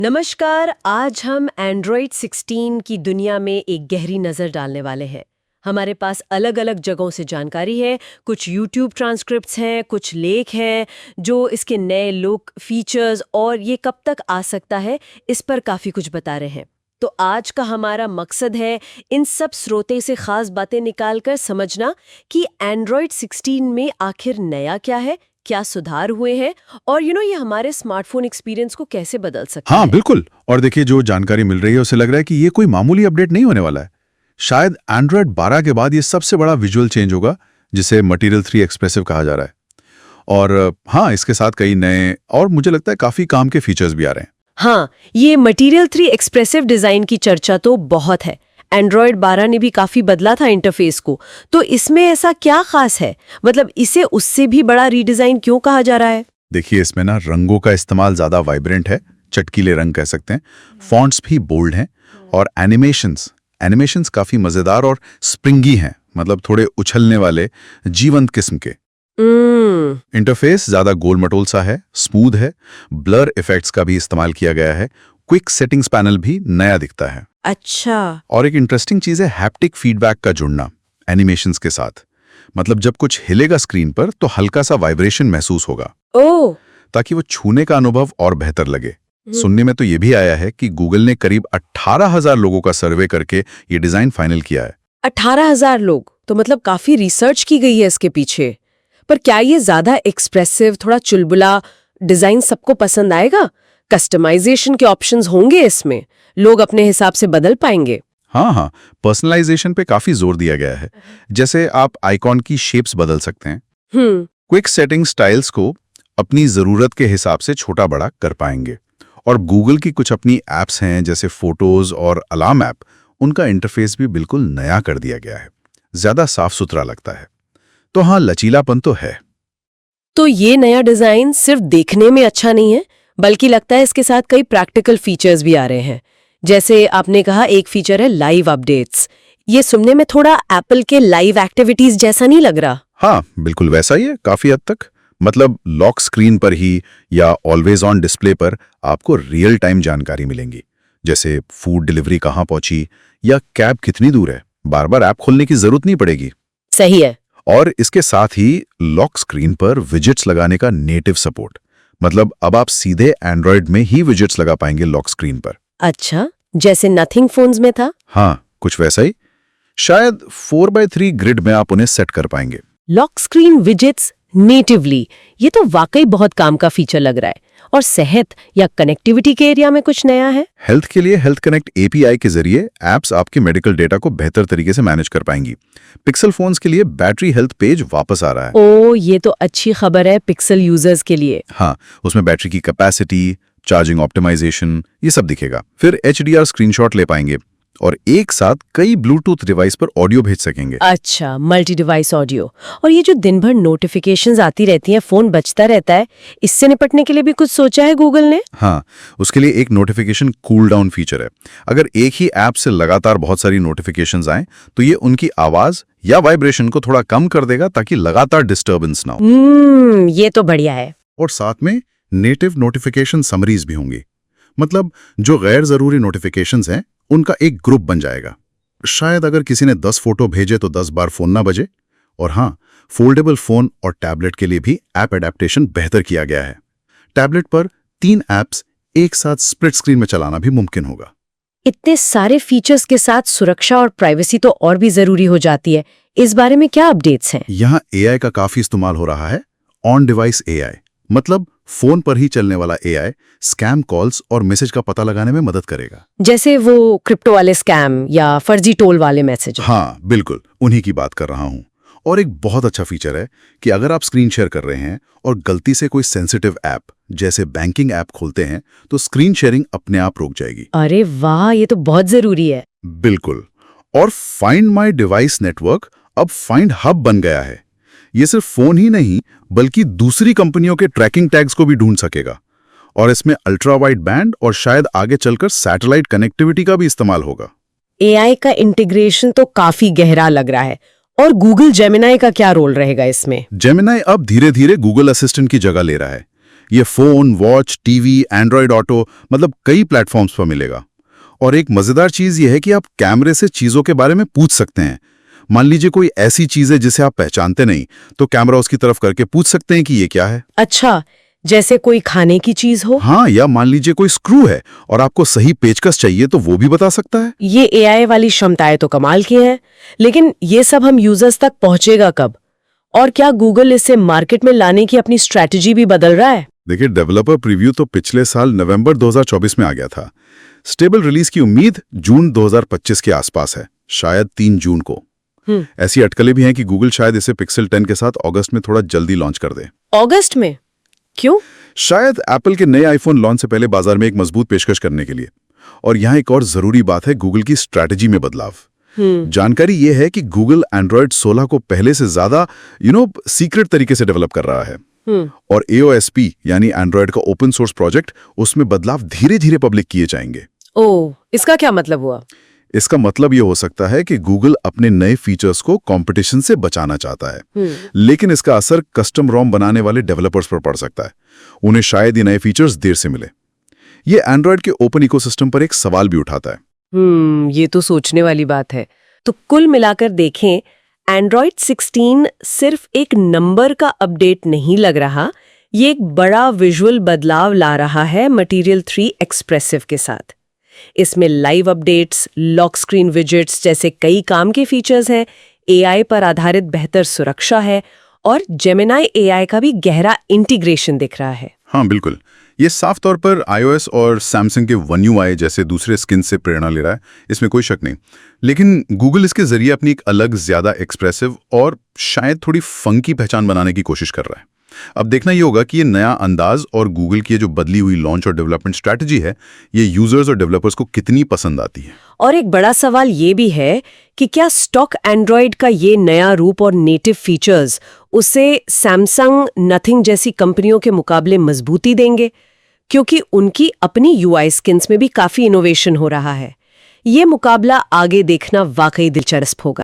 नमस्कार। आज हम एंड्रॉयड 16 की दुनिया में एक गहरी नज़र डालने वाले हैं। हमारे पास अलग अलग जगहों से जानकारी है, कुछ यूट्यूब ट्रांसक्रिप्ट्स हैं, कुछ लेख हैं जो इसके नए लुक, फीचर्स और ये कब तक आ सकता है इस पर काफ़ी कुछ बता रहे हैं। तो आज का हमारा मकसद है इन सब स्रोते से ख़ास बातें निकालकर समझना कि एंड्रॉयड 16 में आखिर नया क्या है, क्या सुधार हुए हैं और ये हमारे स्मार्टफोन एक्सपीरियंस को कैसे बदल सकता है। हाँ बिल्कुल। और देखिए, जो जानकारी मिल रही है उससे लग रहा है कि ये कोई मामूली अपडेट नहीं होने वाला है। शायद एंड्रॉयड 12 के बाद ये सबसे बड़ा विजुअल चेंज होगा, जिसे मटेरियल 3 एक्सप्रेसिव कहा जा रहा है। और हाँ, इसके साथ कई नए और मुझे लगता है काफी काम के फीचर्स भी आ रहे हैं। हाँ, ये मटेरियल 3 एक्सप्रेसिव डिजाइन की चर्चा तो बहुत है। एंड्रॉयड 12 ने भी काफी बदला था इंटरफेस को, तो इसमें ऐसा क्या खास है? मतलब इसे उससे भी बड़ा रीडिजाइन क्यों कहा जा रहा है? देखिए, इसमें ना रंगों का इस्तेमाल ज्यादा वाइब्रेंट है, चटकीले रंग कह सकते हैं। फॉन्ट्स भी बोल्ड हैं और एनिमेशंस काफी मजेदार और स्प्रिंगी हैं, मतलब थोड़े उछलने वाले, जीवंत किस्म के। इंटरफेस ज्यादा गोल-मटोल सा है, स्मूथ है, ब्लर इफेक्ट्स का भी इस्तेमाल किया गया है। क्विक सेटिंग्स पैनल भी नया दिखता है। अच्छा। और एक इंटरेस्टिंग चीज है हैप्टिक फीडबैक का जुड़ना एनिमेशंस के साथ। मतलब जब कुछ हिलेगा स्क्रीन पर तो हल्का सा वाइब्रेशन महसूस होगा, ओह, ताकि वो छूने का अनुभव और बेहतर लगे। सुनने में तो ये भी आया है कि गूगल ने करीब 18,000 लोगों का सर्वे करके ये डिजाइन फाइनल किया है। 18,000 लोग? तो मतलब काफी रिसर्च की गई है इसके पीछे। पर क्या ये ज्यादा एक्सप्रेसिव, थोड़ा चुलबुला डिजाइन सबको पसंद आएगा? कस्टमाइजेशन के ऑप्शंस होंगे इसमें? लोग अपने हिसाब से बदल पाएंगे? हाँ, पर्सनलाइजेशन पे काफी जोर दिया गया है। जैसे आप आइकॉन की शेप्स बदल सकते हैं। क्विक सेटिंग स्टाइल्स को अपनी जरूरत के हिसाब से छोटा बड़ा कर पाएंगे। और गूगल की कुछ अपनी एप्स हैं, जैसे फोटोज और अलार्म ऐप, उनका इंटरफेस भी बिल्कुल नया कर दिया गया है, ज्यादा साफ सुथरा लगता है। तो हाँ, लचीलापन तो है। तो ये नया डिजाइन सिर्फ देखने में अच्छा नहीं है, बल्कि लगता है इसके साथ कई प्रैक्टिकल फीचर्स भी आ रहे हैं। जैसे आपने कहा, एक फीचर है लाइव अपडेट्स। ये सुनने में थोड़ा एप्पल के लाइव एक्टिविटीज जैसा नहीं लग रहा? हाँ, बिल्कुल वैसा ही है काफी हद तक। मतलब लॉक स्क्रीन पर ही या ऑलवेज ऑन डिस्प्ले पर आपको रियल टाइम जानकारी मिलेंगी, जैसे फूड डिलीवरी कहाँ पहुंची या कैब कितनी दूर है। बार बार ऐप खोलने की जरूरत नहीं पड़ेगी। सही है। और इसके साथ ही लॉक स्क्रीन पर विजेट्स लगाने का नेटिव सपोर्ट। मतलब अब आप सीधे एंड्रॉयड में ही विजेट्स लगा पाएंगे लॉक स्क्रीन पर। अच्छा, जैसे नथिंग फोन्स में था? हाँ, कुछ वैसा ही। शायद 4x3 ग्रिड में आप उन्हें सेट कर पाएंगे। लॉक स्क्रीन विजेट्स नेटिवली, ये तो वाकई बहुत काम का फीचर लग रहा है। और सेहत या कनेक्टिविटी के एरिया में कुछ नया है? हेल्थ के लिए हेल्थ कनेक्ट एपीआई के जरिए एप्स आपके मेडिकल डेटा को बेहतर तरीके से मैनेज कर पाएंगी। पिक्सल फोन्स के लिए बैटरी हेल्थ पेज वापस आ रहा है। ओ, ये तो अच्छी खबर है पिक्सल यूजर्स के लिए। हाँ, उसमें बैटरी की कैपेसिटी, चार्जिंग ऑप्टिमाइजेशन, ये सब दिखेगा। फिर HDR स्क्रीनशॉट ले पाएंगे और एक साथ कई ब्लूटूथ डिवाइस पर ऑडियो भेज सकेंगे। अच्छा, मल्टी डिवाइस ऑडियो। और ये जो दिन भर नोटिफिकेशंस आती रहती हैं, फोन बजता रहता है, इससे निपटने के लिए भी कुछ सोचा है गूगल ने? हाँ, उसके लिए एक नोटिफिकेशन कूल डाउन फीचर है। अगर एक ही ऐप से लगातार बहुत सारी नोटिफिकेशंस आएं, तो ये उनकी आवाज या वाइब्रेशन को थोड़ा कम कर देगा, ताकि लगातार डिस्टर्बेंस ना हो। ये तो बढ़िया है। और साथ में नेटिव नोटिफिकेशन समरीज भी होंगी। मतलब जो गैर जरूरी नोटिफिकेशंस हैं, उनका एक ग्रुप बन जाएगा। शायद अगर किसी ने 10 फोटो भेजे तो 10 बार फोन ना बजे। और हाँ, फोल्डेबल फोन और टैबलेट के लिए भी ऐप एडेप्टेशन बेहतर किया गया है। टैबलेट पर 3 ऐप्स एक साथ स्प्लिट स्क्रीन में चलाना भी मुमकिन होगा। इतने सारे फीचर्स के साथ सुरक्षा और प्राइवेसी तो और भी जरूरी हो जाती है। इस बारे में क्या अपडेट्स हैं? यहाँ AI का काफी इस्तेमाल हो रहा है। ऑन डिवाइस AI, मतलब फोन पर ही चलने वाला AI स्कैम कॉल्स और मैसेज का पता लगाने में मदद करेगा। जैसे वो क्रिप्टो वाले स्कैम या फर्जी टोल वाले मैसेज? हाँ बिल्कुल, उन्हीं की बात कर रहा हूँ। और एक बहुत अच्छा फीचर है कि अगर आप स्क्रीन शेयर कर रहे हैं और गलती से कोई सेंसिटिव ऐप जैसे बैंकिंग ऐप खोलते हैं, तो स्क्रीन शेयरिंग अपने आप रुक जाएगी। अरे वाह, ये तो बहुत जरूरी है। बिल्कुल। और फाइंड माई डिवाइस नेटवर्क अब फाइंड हब बन गया है। ये सिर्फ फोन ही नहीं, बल्कि दूसरी कंपनियों के ट्रैकिंग टैग्स को भी ढूंढ सकेगा। और इसमें अल्ट्रा वाइड बैंड और शायद आगे चलकर सैटेलाइट कनेक्टिविटी का भी इस्तेमाल होगा। AI का इंटीग्रेशन तो काफी गहरा लग रहा है। और गूगल जेमिनाई का क्या रोल रहेगा इसमें? जेमिनाई अब धीरे धीरे गूगल असिस्टेंट की जगह ले रहा है। ये phone, watch, TV, Android auto मतलब कई प्लेटफॉर्म्स पर मिलेगा। और एक मजेदार चीज ये है कि आप कैमरे से चीजों के बारे में पूछ सकते हैं। मान लीजिए कोई ऐसी चीज है जिसे आप पहचानते नहीं, तो कैमरा उसकी तरफ करके पूछ सकते हैं कि ये क्या है। अच्छा, जैसे कोई खाने की चीज हो। हाँ, या मान लीजिए कोई स्क्रू है और आपको सही पेचकस चाहिए तो वो भी बता सकता है। ये एआई वाली क्षमताएं तो कमाल की हैं, लेकिन ये सब हम यूजर्स तक पहुंचेगा कब? और क्या गूगल इसे मार्केट में लाने की अपनी स्ट्रैटेजी भी बदल रहा है? देखिए, डेवलपर प्रीव्यू तो पिछले साल नवंबर 2024 में आ गया था। स्टेबल रिलीज की उम्मीद जून 2025 के आसपास है, शायद 3 जून को। ऐसी अटकलें भी हैं कि गूगल शायद इसे पिक्सल 10 के साथ अगस्त में थोड़ा जल्दी लॉन्च कर दे। अगस्त में? क्यों? शायद एप्पल के नए आईफोन लॉन्च से पहले बाजार में एक मजबूत पेशकश करने के लिए। और यहाँ एक और जरूरी बात है, गूगल की स्ट्रैटेजी में बदलाव। जानकारी ये है कि गूगल एंड्रॉयड 16 को पहले से ज्यादा सीक्रेट तरीके से डेवलप कर रहा है। और AOSP यानी एंड्रॉयड का ओपन सोर्स प्रोजेक्ट, उसमें बदलाव धीरे धीरे पब्लिक किए जाएंगे। ओह, इसका क्या मतलब हुआ? इसका मतलब ये हो सकता है कि गूगल अपने नए फीचर्स को कंपटीशन से बचाना चाहता है, लेकिन इसका असर कस्टम रोम बनाने वाले डेवलपर्स पर पड़ सकता है। उन्हें शायद ये नए फीचर्स देर से मिले। ये एंड्रॉयड के ओपन इकोसिस्टम पर एक सवाल भी उठाता है। ये तो सोचने वाली बात है। तो कुल मिलाकर देखें, एंड्रॉयड 16 सिर्फ एक नंबर का अपडेट नहीं लग रहा, ये एक बड़ा विजुअल बदलाव ला रहा है मटीरियल 3 एक्सप्रेसिव के साथ। इसमें live updates, lock screen widgets जैसे कई काम के फीचर्स हैं, एआई पर आधारित बेहतर सुरक्षा है और जेमिनाई एआई का भी गहरा इंटीग्रेशन दिख रहा है। हाँ बिल्कुल, ये साफ तौर पर iOS और सैमसंग के One UI जैसे दूसरे स्किन से प्रेरणा ले रहा है, इसमें कोई शक नहीं। लेकिन गूगल इसके जरिए अपनी एक अलग, ज्यादा एक्सप्रेसिव और शायद थोड़ी फंकी पहचान बनाने की कोशिश कर रहा है। अब देखना ये होगा कि ये नया अंदाज और गूगल की जो बदली हुई लॉन्च और डेवलपमेंट स्ट्रैटेजी है, ये यूजर्स और डेवलपर्स को कितनी पसंद आती है। और एक बड़ा सवाल ये भी है कि क्या स्टॉक एंड्रॉयड का ये नया रूप और नेटिव फीचर्स उसे सैमसंग, नथिंग जैसी कंपनियों के मुकाबले मजबूती देंगे, क्योंकि उनकी अपनी UI स्किन्स में भी काफी इनोवेशन हो रहा है। ये मुकाबला आगे देखना वाकई दिलचस्प होगा।